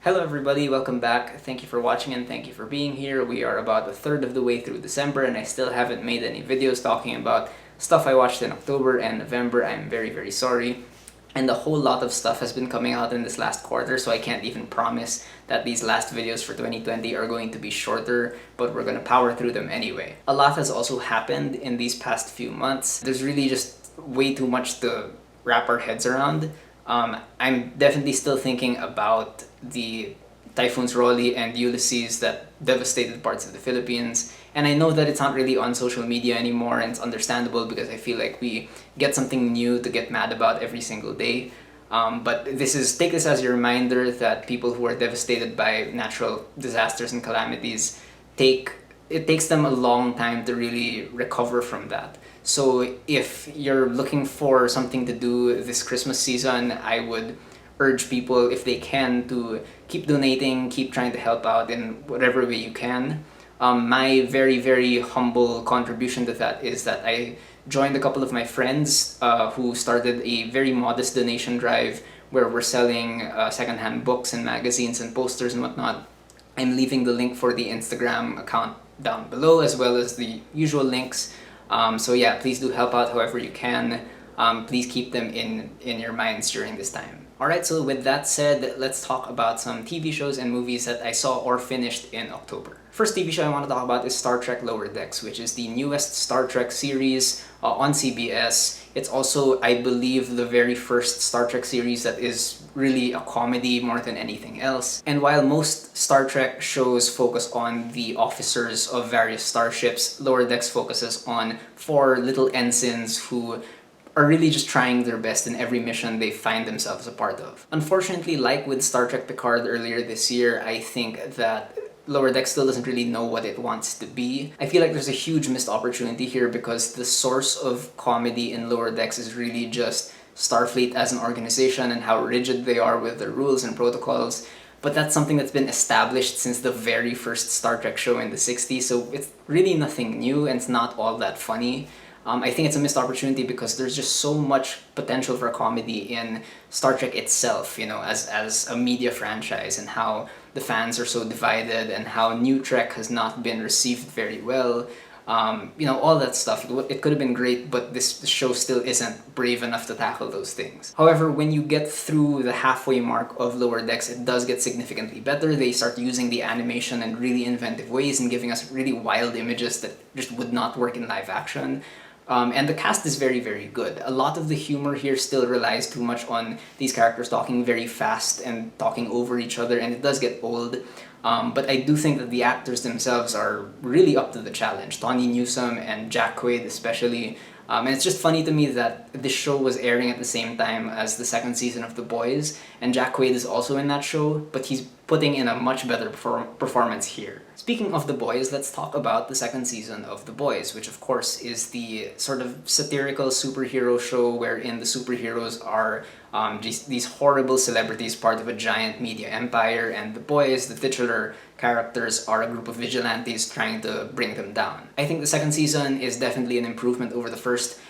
Hello everybody, welcome back. Thank you for watching and thank you for being here. We are about a third of the way through December and I still haven't made any videos talking about stuff I watched in October and November. I'm very sorry. And a whole lot of stuff has been coming out in this last quarter, so I can't even promise that these last videos for 2020 are going to be shorter, but we're gonna power through them anyway. A lot has also happened in these past few months. There's really just way too much to wrap our heads around. I'm definitely still thinking about the typhoons Rolly and Ulysses that devastated parts of the Philippines. And I know that it's not really on social media anymore, and it's understandable because I feel like we get something new to get mad about every single day. But take this as a reminder that people who are devastated by natural disasters and calamities it takes them a long time to really recover from that. So if you're looking for something to do this Christmas season, I would urge people, if they can, to keep donating, keep trying to help out in whatever way you can. My very humble contribution to that is that I joined a couple of my friends who started a very modest donation drive where we're selling secondhand books and magazines and posters and whatnot. I'm leaving the link for the Instagram account down below, as well as the usual links. So yeah, please do help out however you can. Please keep them in your minds during this time. Alright, so with that said, let's talk about some TV shows and movies that I saw or finished in October. First TV show I want to talk about is Star Trek Lower Decks, which is the newest Star Trek series on CBS. It's also, I believe, the very first Star Trek series that is really a comedy more than anything else. And while most Star Trek shows focus on the officers of various starships, Lower Decks focuses on four little ensigns who are really just trying their best in every mission they find themselves a part of. Unfortunately, like with Star Trek Picard earlier this year, I think that Lower Decks still doesn't really know what it wants to be. I feel like there's a huge missed opportunity here because the source of comedy in Lower Decks is really just Starfleet as an organization and how rigid they are with their rules and protocols. But that's something that's been established since the very first Star Trek show in the 60s, so it's really nothing new and it's not all that funny. I think it's a missed opportunity because there's just so much potential for comedy in Star Trek itself, you know, as a media franchise, and how the fans are so divided and how New Trek has not been received very well. You know, all that stuff. It could have been great, but this show still isn't brave enough to tackle those things. However, when you get through the halfway mark of Lower Decks, it does get significantly better. They start using the animation in really inventive ways and giving us really wild images that just would not work in live action. And the cast is very good. A lot of the humor here still relies too much on these characters talking very fast and talking over each other, and it does get old. But I do think that the actors themselves are really up to the challenge. Tawny Newsome and Jack Quaid especially. And it's just funny to me that this show was airing at the same time as the second season of The Boys, and Jack Quaid is also in that show, but he's putting in a much better performance here. Speaking of The Boys, let's talk about the second season of The Boys, which of course is the sort of satirical superhero show wherein the superheroes are these horrible celebrities part of a giant media empire, and the boys, the titular characters, are a group of vigilantes trying to bring them down. I think the second season is definitely an improvement over the first,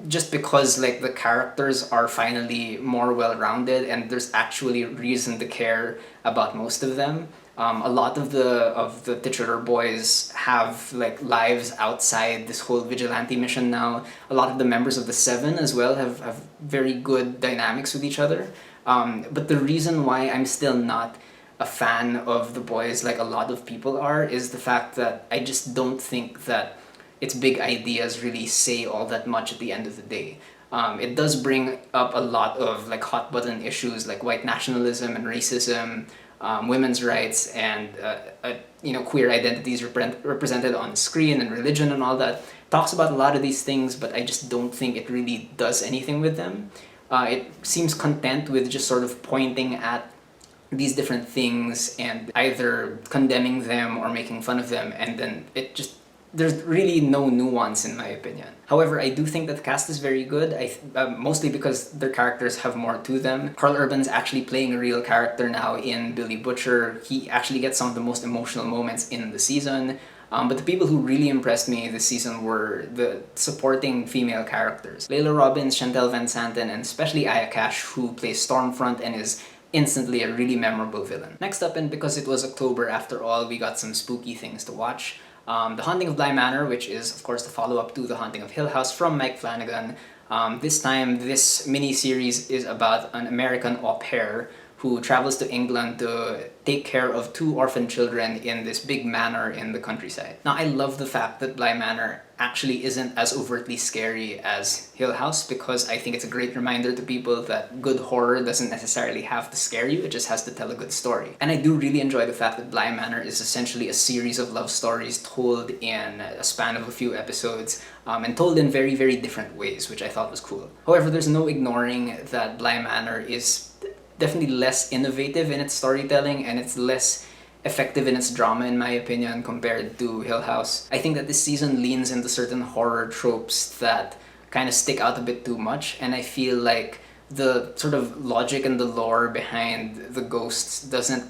just because like the characters are finally more well-rounded and there's actually reason to care about most of them. A lot of the titular boys have like lives outside this whole vigilante mission now. A lot of the members of the Seven as well have very good dynamics with each other. But the reason why I'm still not a fan of The Boys like a lot of people are is the fact that I just don't think that its big ideas really say all that much at the end of the day. It does bring up a lot of like hot button issues like white nationalism and racism, women's rights, and you know, queer identities represented on screen, and religion and all that. Talks about a lot of these things, but I just don't think it really does anything with them. It seems content with just sort of pointing at these different things and either condemning them or making fun of them, and then there's really no nuance in my opinion. However, I do think that the cast is very good, mostly because their characters have more to them. Carl Urban's actually playing a real character now in Billy Butcher. He actually gets some of the most emotional moments in the season. But the people who really impressed me this season were the supporting female characters. Layla Robbins, Chantel Van Santen, and especially Aya Cash, who plays Stormfront and is instantly a really memorable villain. Next up, and because it was October after all, we got some spooky things to watch. The Haunting of Bly Manor, which is of course the follow-up to The Haunting of Hill House from Mike Flanagan. This time, this mini-series is about an American au pair who travels to England to take care of 2 orphan children in this big manor in the countryside. Now, I love the fact that Bly Manor actually isn't as overtly scary as Hill House, because I think it's a great reminder to people that good horror doesn't necessarily have to scare you, it just has to tell a good story. And I do really enjoy the fact that Bly Manor is essentially a series of love stories told in a span of a few episodes, and told in very, very different ways, which I thought was cool. However, there's no ignoring that Bly Manor is definitely less innovative in its storytelling, and it's less effective in its drama, in my opinion, compared to Hill House. I think that this season leans into certain horror tropes that kind of stick out a bit too much, and I feel like the sort of logic and the lore behind the ghosts doesn't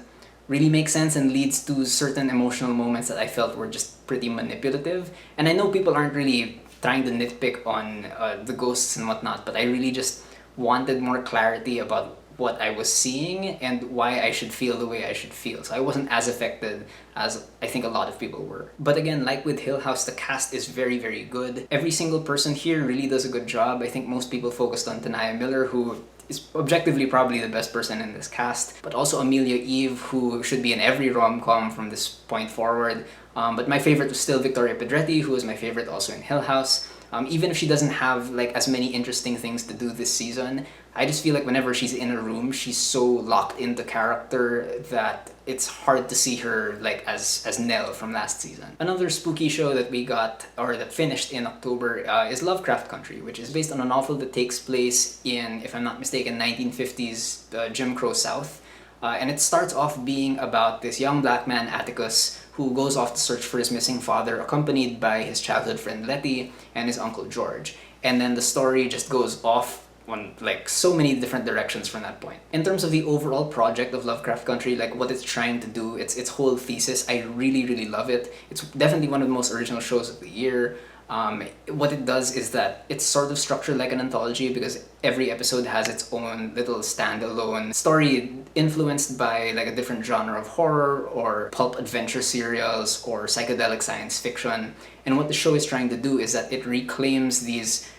really make sense and leads to certain emotional moments that I felt were just pretty manipulative. And I know people aren't really trying to nitpick on the ghosts and whatnot, but I really just wanted more clarity about what I was seeing and why I should feel the way I should feel. So I wasn't as affected as I think a lot of people were. But again, like with Hill House, the cast is very, very good. Every single person here really does a good job. I think most people focused on Tanaya Miller, who is objectively probably the best person in this cast, but also Amelia Eve, who should be in every rom-com from this point forward. But my favorite was still Victoria Pedretti, who was my favorite also in Hill House. Even if she doesn't have like as many interesting things to do this season, I just feel like whenever she's in a room, she's so locked into character that it's hard to see her like as Nell from last season. Another spooky show that we got, or that finished in October, is Lovecraft Country, which is based on a novel that takes place in, if I'm not mistaken, 1950s Jim Crow South. And it starts off being about this young black man, Atticus, who goes off to search for his missing father, accompanied by his childhood friend Letty and his uncle George. And then the story just goes off on like so many different directions from that point. In terms of the overall project of Lovecraft Country, like what it's trying to do, its whole thesis, I really, really love it. It's definitely one of the most original shows of the year. What it does is that it's sort of structured like an anthology, because every episode has its own little standalone story influenced by like a different genre of horror or pulp adventure serials or psychedelic science fiction. And what the show is trying to do is that it reclaims these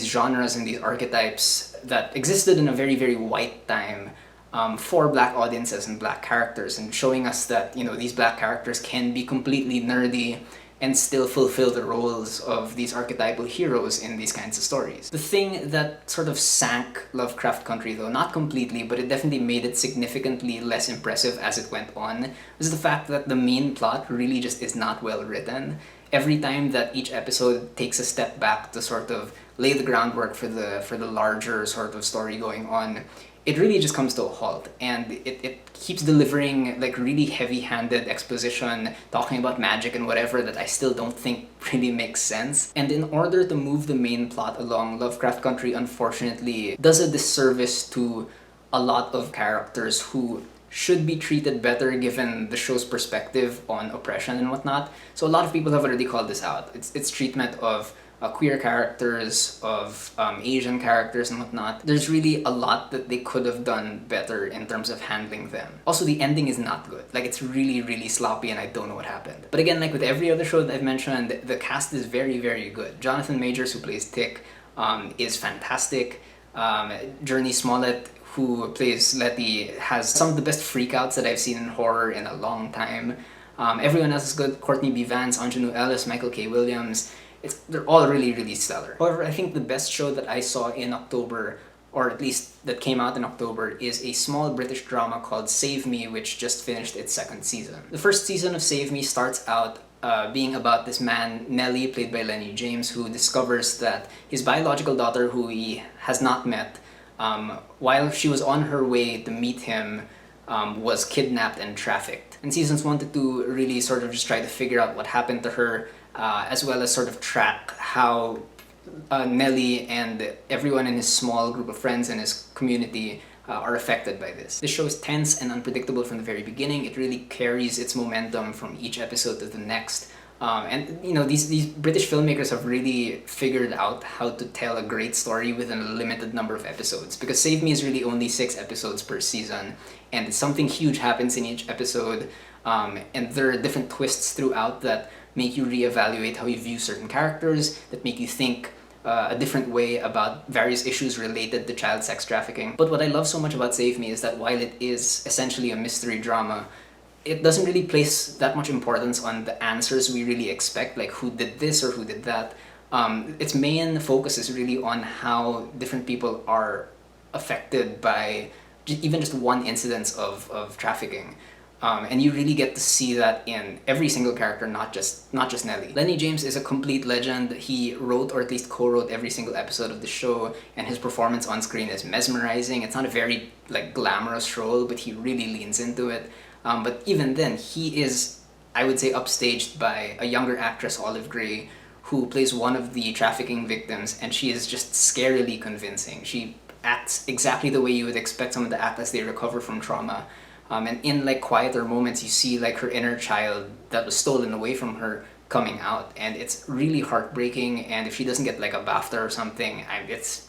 genres and these archetypes that existed in a very, very white time for black audiences and black characters, and showing us that, you know, these black characters can be completely nerdy and still fulfill the roles of these archetypal heroes in these kinds of stories. The thing that sort of sank Lovecraft Country, though not completely, but it definitely made it significantly less impressive as it went on, was the fact that the main plot really just is not well written. Every time that each episode takes a step back to sort of lay the groundwork for the larger sort of story going on, it really just comes to a halt, and it keeps delivering like really heavy-handed exposition, talking about magic and whatever that I still don't think really makes sense. And in order to move the main plot along, Lovecraft Country unfortunately does a disservice to a lot of characters who should be treated better given the show's perspective on oppression and whatnot. So a lot of people have already called this out. Its treatment of queer characters, of Asian characters and whatnot. There's really a lot that they could have done better in terms of handling them. Also, the ending is not good. Like, it's really, really sloppy and I don't know what happened. But again, like with every other show that I've mentioned, the cast is very, very good. Jonathan Majors, who plays Tick, is fantastic. Journey Smollett, who plays Letty, has some of the best freakouts that I've seen in horror in a long time. Everyone else is good. Courtney B. Vance, Anjanou Ellis, Michael K. Williams. They're all really, really stellar. However, I think the best show that I saw in October, or at least that came out in October, is a small British drama called Save Me, which just finished its 2nd season. The first season of Save Me starts out being about this man, Nelly, played by Lenny James, who discovers that his biological daughter, who he has not met, while she was on her way to meet him, was kidnapped and trafficked. And seasons 1 to 2 really sort of just try to figure out what happened to her, as well as sort of track how Nelly and everyone in his small group of friends and his community are affected by this. This show is tense and unpredictable from the very beginning. It really carries its momentum from each episode to the next. And you know, these British filmmakers have really figured out how to tell a great story within a limited number of episodes, because Save Me is really only 6 episodes per season, and something huge happens in each episode, and there are different twists throughout that make you reevaluate how you view certain characters, that make you think a different way about various issues related to child sex trafficking. But what I love so much about Save Me is that while it is essentially a mystery drama, it doesn't really place that much importance on the answers we really expect, like who did this or who did that. Its main focus is really on how different people are affected by even just one incidence of trafficking. And you really get to see that in every single character, not just Nellie. Lenny James is a complete legend. He wrote, or at least co-wrote, every single episode of the show, and his performance on screen is mesmerizing. It's not a very like glamorous role, but he really leans into it. But even then, he is, I would say, upstaged by a younger actress, Olive Gray, who plays one of the trafficking victims, and she is just scarily convincing. She acts exactly the way you would expect someone to act as they recover from trauma. And in like quieter moments, you see like her inner child that was stolen away from her coming out, and it's really heartbreaking. And if she doesn't get like a BAFTA or something,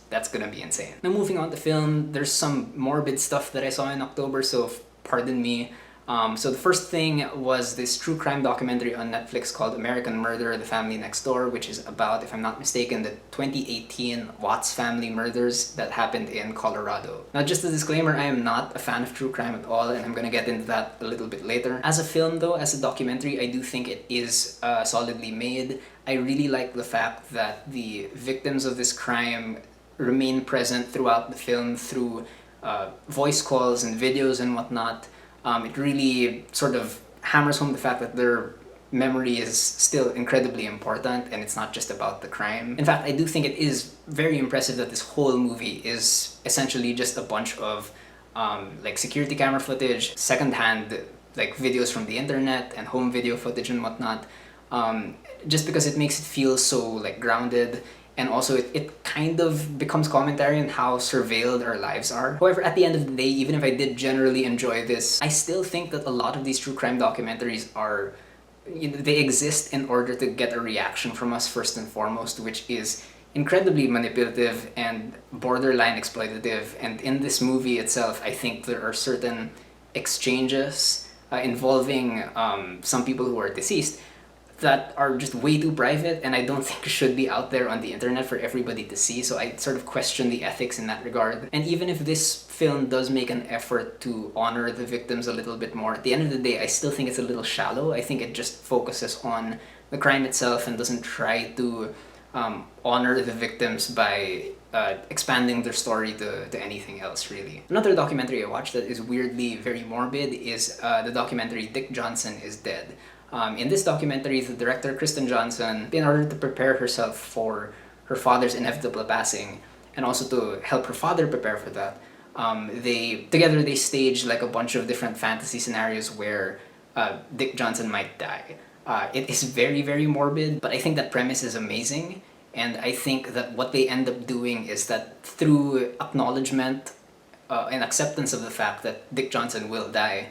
that's gonna be insane. Now moving on to film, there's some morbid stuff that I saw in October, so pardon me. So the first thing was this true crime documentary on Netflix called American Murder: The Family Next Door, which is about, if I'm not mistaken, the 2018 Watts family murders that happened in Colorado. Now, just a disclaimer, I am not a fan of true crime at all, and I'm gonna get into that a little bit later. As a film though, as a documentary, I do think it is solidly made. I really like the fact that the victims of this crime remain present throughout the film through voice calls and videos and whatnot. It really sort of hammers home the fact that their memory is still incredibly important, and it's not just about the crime. In fact, I do think it is very impressive that this whole movie is essentially just a bunch of like security camera footage, secondhand like videos from the internet, and home video footage and whatnot, just because it makes it feel so like grounded. And also it kind of becomes commentary on how surveilled our lives are. However, at the end of the day, even if I did generally enjoy this, I still think that a lot of these true crime documentaries are, they exist in order to get a reaction from us first and foremost, which is incredibly manipulative and borderline exploitative. And in this movie itself, I think there are certain exchanges involving some people who are deceased that are just way too private, and I don't think should be out there on the internet for everybody to see, so I sort of question the ethics in that regard. And even if this film does make an effort to honor the victims a little bit more, at the end of the day, I still think it's a little shallow. I think it just focuses on the crime itself and doesn't try to honor the victims by expanding their story to anything else, really. Another documentary I watched that is weirdly very morbid is the documentary Dick Johnson is Dead. In this documentary, the director, Kristen Johnson, in order to prepare herself for her father's inevitable passing, and also to help her father prepare for that, they staged like a bunch of different fantasy scenarios where Dick Johnson might die. It is very, very morbid, but I think that premise is amazing, and I think that what they end up doing is that through acknowledgement and acceptance of the fact that Dick Johnson will die,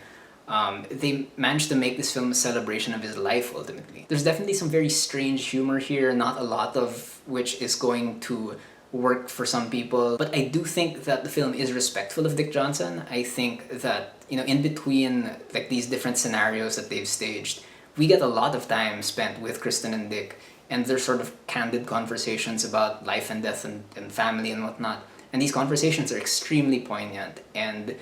they managed to make this film a celebration of his life, ultimately. There's definitely some very strange humor here, not a lot of which is going to work for some people, but I do think that the film is respectful of Dick Johnson. I think that, you know, in between like these different scenarios that they've staged, we get a lot of time spent with Kristen and Dick, and their sort of candid conversations about life and death and family and whatnot. And these conversations are extremely poignant, and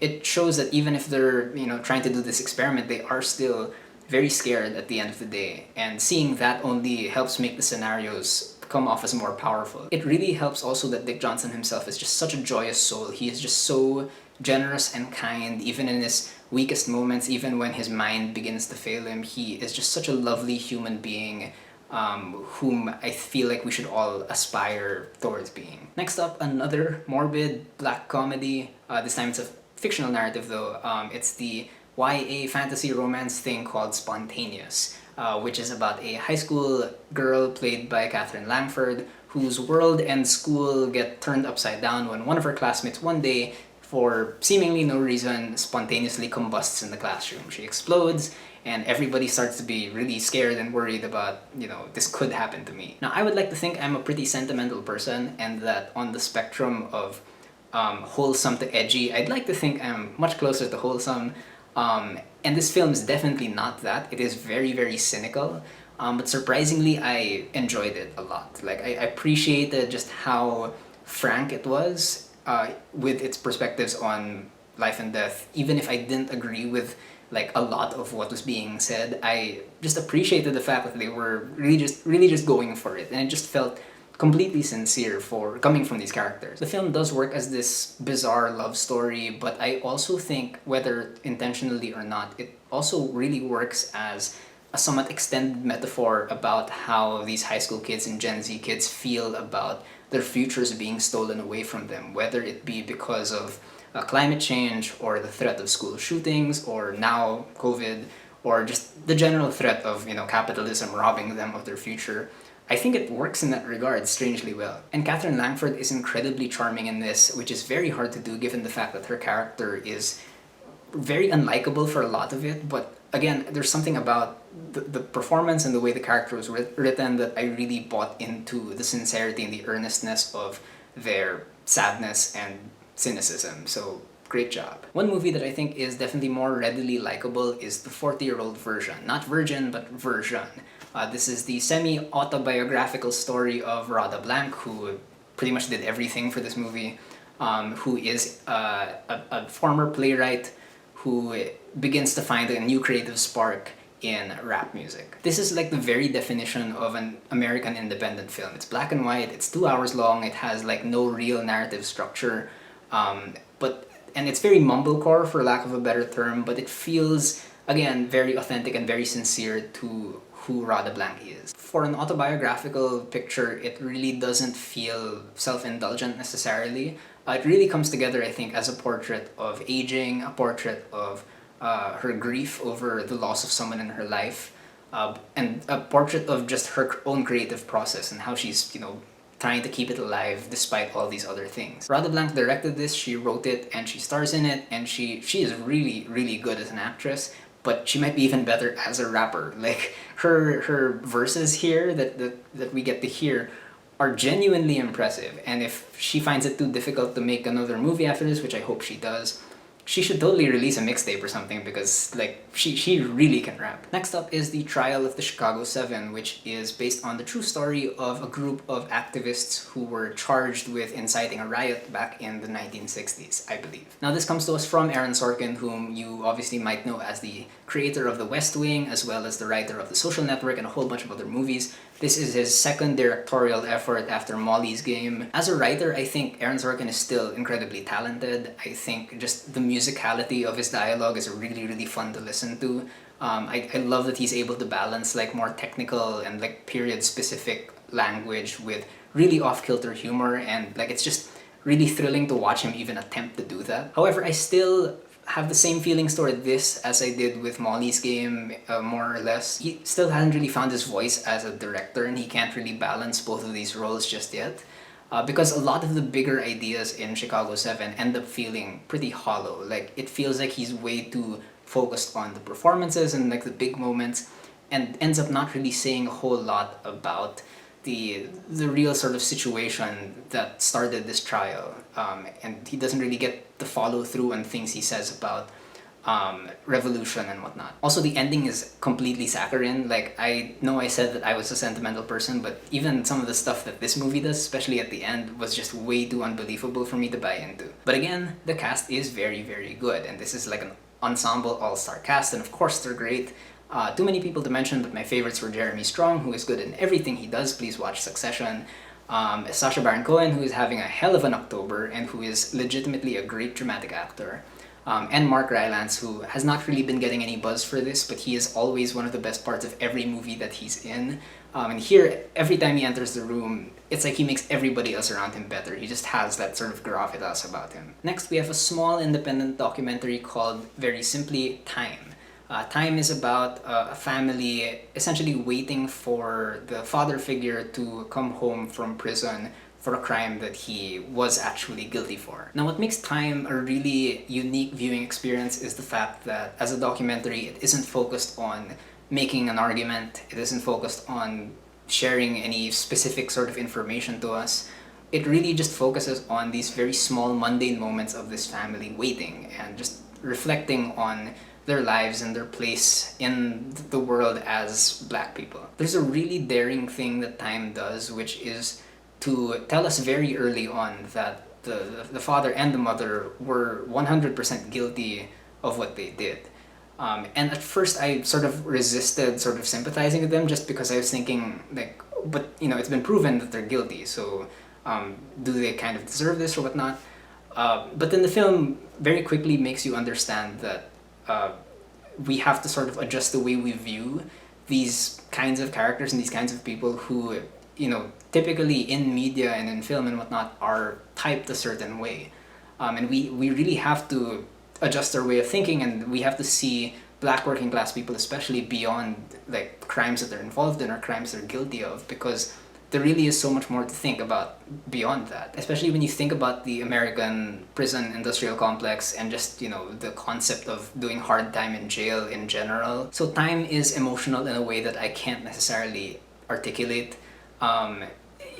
it shows that even if they're, you know, trying to do this experiment, they are still very scared at the end of the day. And seeing that only helps make the scenarios come off as more powerful. It really helps also that Dick Johnson himself is just such a joyous soul. He is just so generous and kind, even in his weakest moments, even when his mind begins to fail him. He is just such a lovely human being, whom I feel like we should all aspire towards being. Next up, another morbid black comedy. This time it's a fictional narrative though. It's the YA fantasy romance thing called Spontaneous, which is about a high school girl played by Catherine Langford, whose world and school get turned upside down when one of her classmates one day, for seemingly no reason, spontaneously combusts in the classroom. She explodes, and everybody starts to be really scared and worried about, this could happen to me. Now, I would like to think I'm a pretty sentimental person, and that on the spectrum of wholesome to edgy, I'd like to think I'm much closer to wholesome. And this film is definitely not that. It is very, very cynical. But surprisingly, I enjoyed it a lot. Like, I appreciated just how frank it was with its perspectives on life and death. Even if I didn't agree with like a lot of what was being said, I just appreciated the fact that they were really just going for it, and it just felt completely sincere for coming from these characters. The film does work as this bizarre love story, but I also think, whether intentionally or not, it also really works as a somewhat extended metaphor about how these high school kids and Gen Z kids feel about their futures being stolen away from them, whether it be because of climate change, or the threat of school shootings, or now COVID, or just the general threat of capitalism robbing them of their future. I think it works in that regard strangely well. And Catherine Langford is incredibly charming in this, which is very hard to do given the fact that her character is very unlikable for a lot of it, but again, there's something about the performance and the way the character was written that I really bought into the sincerity and the earnestness of their sadness and cynicism, so great job. One movie that I think is definitely more readily likable is The 40-Year-Old Version. Not Virgin, but Version. This is the semi-autobiographical story of Rhoda Blank, who pretty much did everything for this movie, who is a former playwright who begins to find a new creative spark in rap music. This is like the very definition of an American independent film. It's black and white, it's 2 hours long, it has like no real narrative structure, and it's very mumblecore, for lack of a better term, but it feels, again, very authentic and very sincere to who Rhoda Blank is. For an autobiographical picture, it really doesn't feel self-indulgent necessarily. It really comes together, I think, as a portrait of aging, a portrait of her grief over the loss of someone in her life, and a portrait of just her own creative process and how she's, trying to keep it alive despite all these other things. Rhoda Blank directed this, she wrote it, and she stars in it, and she is really, really good as an actress, but she might be even better as a rapper. Like, her verses here that we get to hear are genuinely impressive, and if she finds it too difficult to make another movie after this, which I hope she does, she should totally release a mixtape or something, because like she really can rap. Next up is The Trial of the Chicago 7, which is based on the true story of a group of activists who were charged with inciting a riot back in the 1960s, I believe. Now, this comes to us from Aaron Sorkin, whom you obviously might know as the creator of The West Wing, as well as the writer of The Social Network and a whole bunch of other movies. This is his second directorial effort after Molly's Game. As a writer, I think Aaron Sorkin is still incredibly talented. I think just the musicality of his dialogue is really, really fun to listen to. I love that he's able to balance like more technical and like period-specific language with really off-kilter humor, and like it's just really thrilling to watch him even attempt to do that. However, I still have the same feelings toward this as I did with Molly's Game, more or less. He still hasn't really found his voice as a director, and he can't really balance both of these roles just yet. Because a lot of the bigger ideas in Chicago 7 end up feeling pretty hollow. Like, it feels like he's way too focused on the performances and like the big moments, and ends up not really saying a whole lot about the real sort of situation that started this trial, and he doesn't really get the follow through on things he says about revolution and whatnot. Also, the ending is completely saccharine. Like, I know I said that I was a sentimental person, but even some of the stuff that this movie does, especially at the end, was just way too unbelievable for me to buy into. But again, the cast is very, very good, and this is like an ensemble all-star cast, and of course they're great. Too many people to mention, but my favorites were Jeremy Strong, who is good in everything he does. Please watch Succession. Sacha Baron Cohen, who is having a hell of an October and who is legitimately a great dramatic actor. And Mark Rylance, who has not really been getting any buzz for this, but he is always one of the best parts of every movie that he's in. And here, every time he enters the room, it's like he makes everybody else around him better. He just has that sort of gravitas about him. Next, we have a small independent documentary called, very simply, Time. Time is about a family essentially waiting for the father figure to come home from prison for a crime that he was actually guilty for. Now, what makes Time a really unique viewing experience is the fact that as a documentary, it isn't focused on making an argument, it isn't focused on sharing any specific sort of information to us. It really just focuses on these very small, mundane moments of this family waiting and just reflecting on their lives and their place in the world as black people. There's a really daring thing that Time does, which is to tell us very early on that the father and the mother were 100% guilty of what they did. And at first I sort of resisted sort of sympathizing with them just because I was thinking like, but you know, it's been proven that they're guilty, so do they kind of deserve this or whatnot? But then the film very quickly makes you understand that we have to sort of adjust the way we view these kinds of characters and these kinds of people who, you know, typically in media and in film and whatnot are typed a certain way. And we really have to adjust our way of thinking, and we have to see black working class people especially beyond like crimes that they're involved in or crimes they're guilty of, because there really is so much more to think about beyond that, especially when you think about the American prison industrial complex and just, you know, the concept of doing hard time in jail in general. So Time is emotional in a way that I can't necessarily articulate.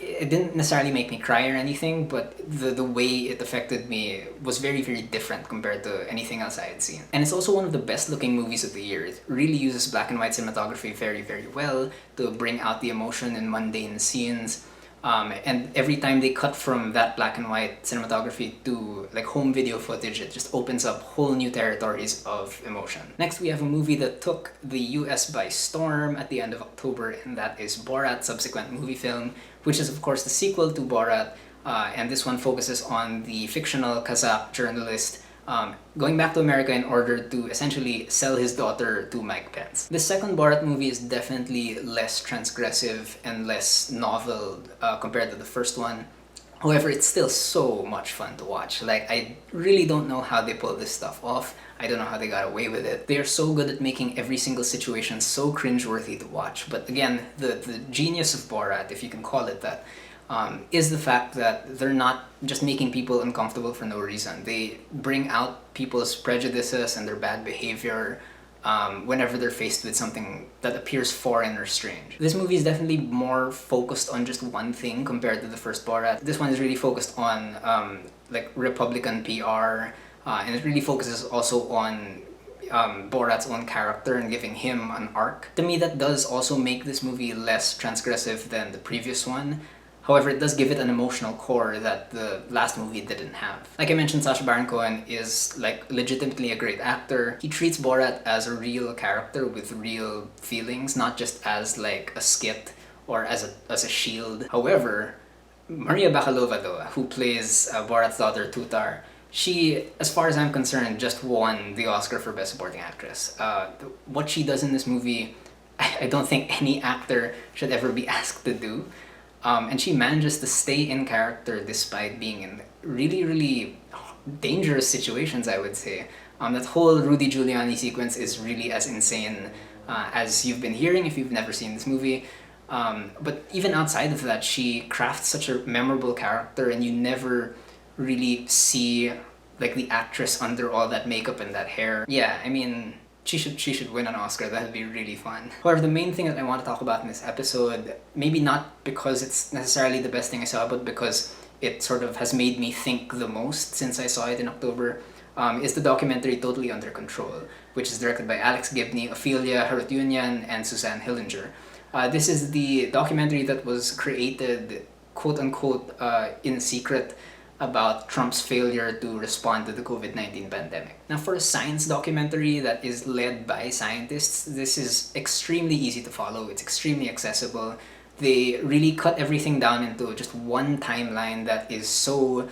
It didn't necessarily make me cry or anything, but the way it affected me was very, very different compared to anything else I had seen. And it's also one of the best looking movies of the year. It really uses black and white cinematography very, very well to bring out the emotion in mundane scenes. And every time they cut from that black and white cinematography to like home video footage, it just opens up whole new territories of emotion. Next, we have a movie that took the US by storm at the end of October, and that is Borat, subsequent Moviefilm, which is of course the sequel to Borat, and this one focuses on the fictional Kazakh journalist going back to America in order to essentially sell his daughter to Mike Pence. The second Borat movie is definitely less transgressive and less novel compared to the first one. However, it's still so much fun to watch. Like, I really don't know how they pull this stuff off. I don't know how they got away with it. They are so good at making every single situation so cringeworthy to watch. But again, the genius of Borat, if you can call it that, is the fact that they're not just making people uncomfortable for no reason. They bring out people's prejudices and their bad behavior whenever they're faced with something that appears foreign or strange. This movie is definitely more focused on just one thing compared to the first Borat. This one is really focused on like Republican PR, and it really focuses also on Borat's own character and giving him an arc. To me, that does also make this movie less transgressive than the previous one. However, it does give it an emotional core that the last movie didn't have. Like I mentioned, Sacha Baron Cohen is like legitimately a great actor. He treats Borat as a real character with real feelings, not just as like a skit or as a shield. However, Maria Bakalova though, who plays Borat's daughter Tutar, she, as far as I'm concerned, just won the Oscar for Best Supporting Actress. What she does in this movie, I don't think any actor should ever be asked to do. And she manages to stay in character despite being in really, really dangerous situations, I would say. That whole Rudy Giuliani sequence is really as insane as you've been hearing if you've never seen this movie. But even outside of that, she crafts such a memorable character, and you never really see like the actress under all that makeup and that hair. Yeah, I mean, she should win an Oscar. That'd be really fun. However, the main thing that I want to talk about in this episode, maybe not because it's necessarily the best thing I saw, but because it sort of has made me think the most since I saw it in October, is the documentary Totally Under Control, which is directed by Alex Gibney, Ophelia Harutyunyan, and Suzanne Hillinger. This is the documentary that was created, quote-unquote, in secret, about Trump's failure to respond to the COVID-19 pandemic. Now, for a science documentary that is led by scientists, this is extremely easy to follow. It's extremely accessible. They really cut everything down into just one timeline that is so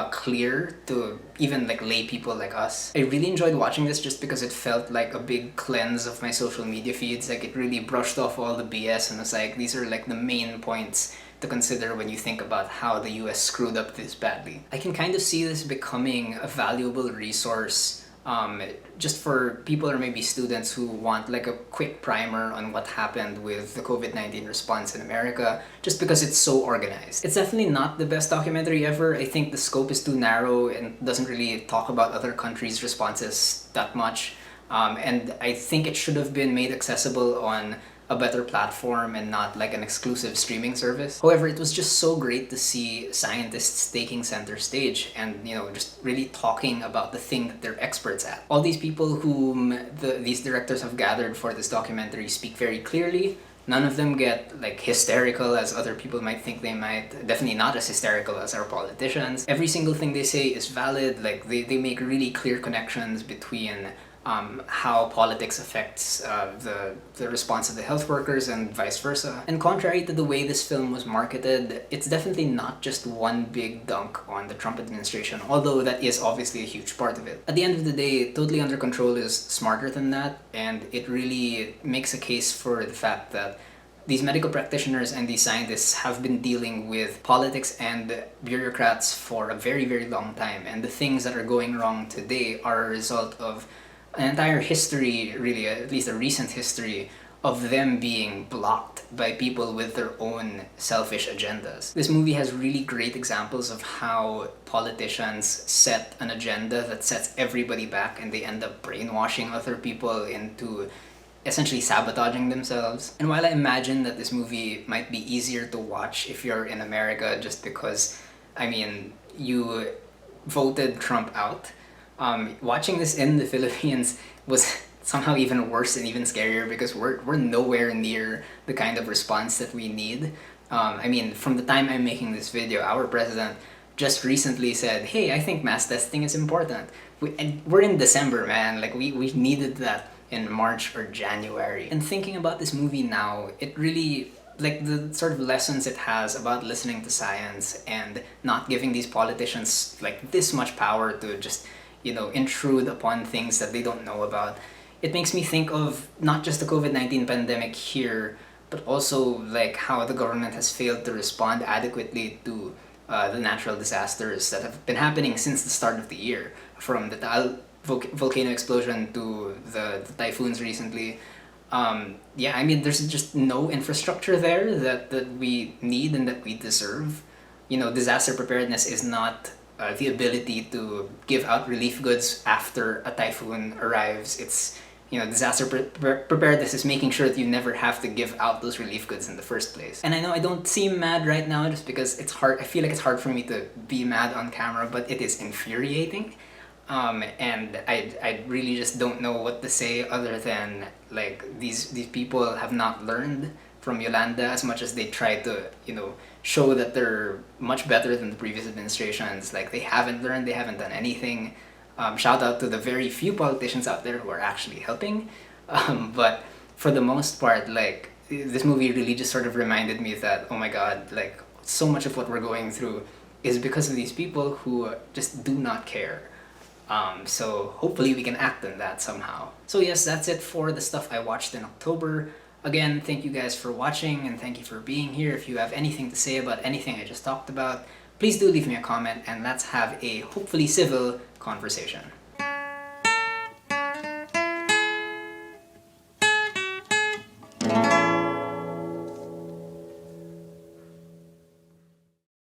clear to even like lay people like us. I really enjoyed watching this just because it felt like a big cleanse of my social media feeds. Like, it really brushed off all the BS and was like, these are like the main points to consider when you think about how the US screwed up this badly. I can kind of see this becoming a valuable resource Just for people or maybe students who want like a quick primer on what happened with the COVID-19 response in America, just because it's so organized. It's definitely not the best documentary ever. I think the scope is too narrow and doesn't really talk about other countries' responses that much. And I think it should have been made accessible on a better platform and not like an exclusive streaming service. However, it was just so great to see scientists taking center stage and, you know, just really talking about the thing that they're experts at. All these people whom these directors have gathered for this documentary speak very clearly. None of them get like hysterical as other people might think they might. Definitely not as hysterical as our politicians. Every single thing they say is valid. Like they make really clear connections between how politics affects the response of the health workers and vice versa. And contrary to the way this film was marketed, it's definitely not just one big dunk on the Trump administration, although that is obviously a huge part of it. At the end of the day, Totally Under Control is smarter than that, and it really makes a case for the fact that these medical practitioners and these scientists have been dealing with politics and bureaucrats for a very, very long time, and the things that are going wrong today are a result of an entire history, really, at least a recent history, of them being blocked by people with their own selfish agendas. This movie has really great examples of how politicians set an agenda that sets everybody back and they end up brainwashing other people into essentially sabotaging themselves. And while I imagine that this movie might be easier to watch if you're in America just because, I mean, you voted Trump out, watching this in the Philippines was somehow even worse and even scarier because we're nowhere near the kind of response that we need. I mean, from the time I'm making this video, our president just recently said, hey, I think mass testing is important. And we're in December, man. Like, we needed that in March or January. And thinking about this movie now, it really, like the sort of lessons it has about listening to science and not giving these politicians like this much power to just, you know, intrude upon things that they don't know about. It makes me think of not just the COVID-19 pandemic here, but also like how the government has failed to respond adequately to the natural disasters that have been happening since the start of the year, from the Taal volcano explosion to the typhoons recently. Yeah, I mean, there's just no infrastructure there that we need and that we deserve. You know, disaster preparedness is not the ability to give out relief goods after a typhoon arrives. It's, you know, disaster preparedness is making sure that you never have to give out those relief goods in the first place. And I know I don't seem mad right now just because it's hard. I feel like it's hard for me to be mad on camera, but it is infuriating. And I really just don't know what to say other than like these people have not learned from Yolanda as much as they try to, you know, show that they're much better than the previous administrations. Like, they haven't learned, they haven't done anything. Shout out to the very few politicians out there who are actually helping. But for the most part, like, this movie really just sort of reminded me that, oh my god, like, so much of what we're going through is because of these people who just do not care. So hopefully we can act on that somehow. So yes, that's it for the stuff I watched in October. Again, thank you guys for watching and thank you for being here. If you have anything to say about anything I just talked about, please do leave me a comment and let's have a hopefully civil conversation.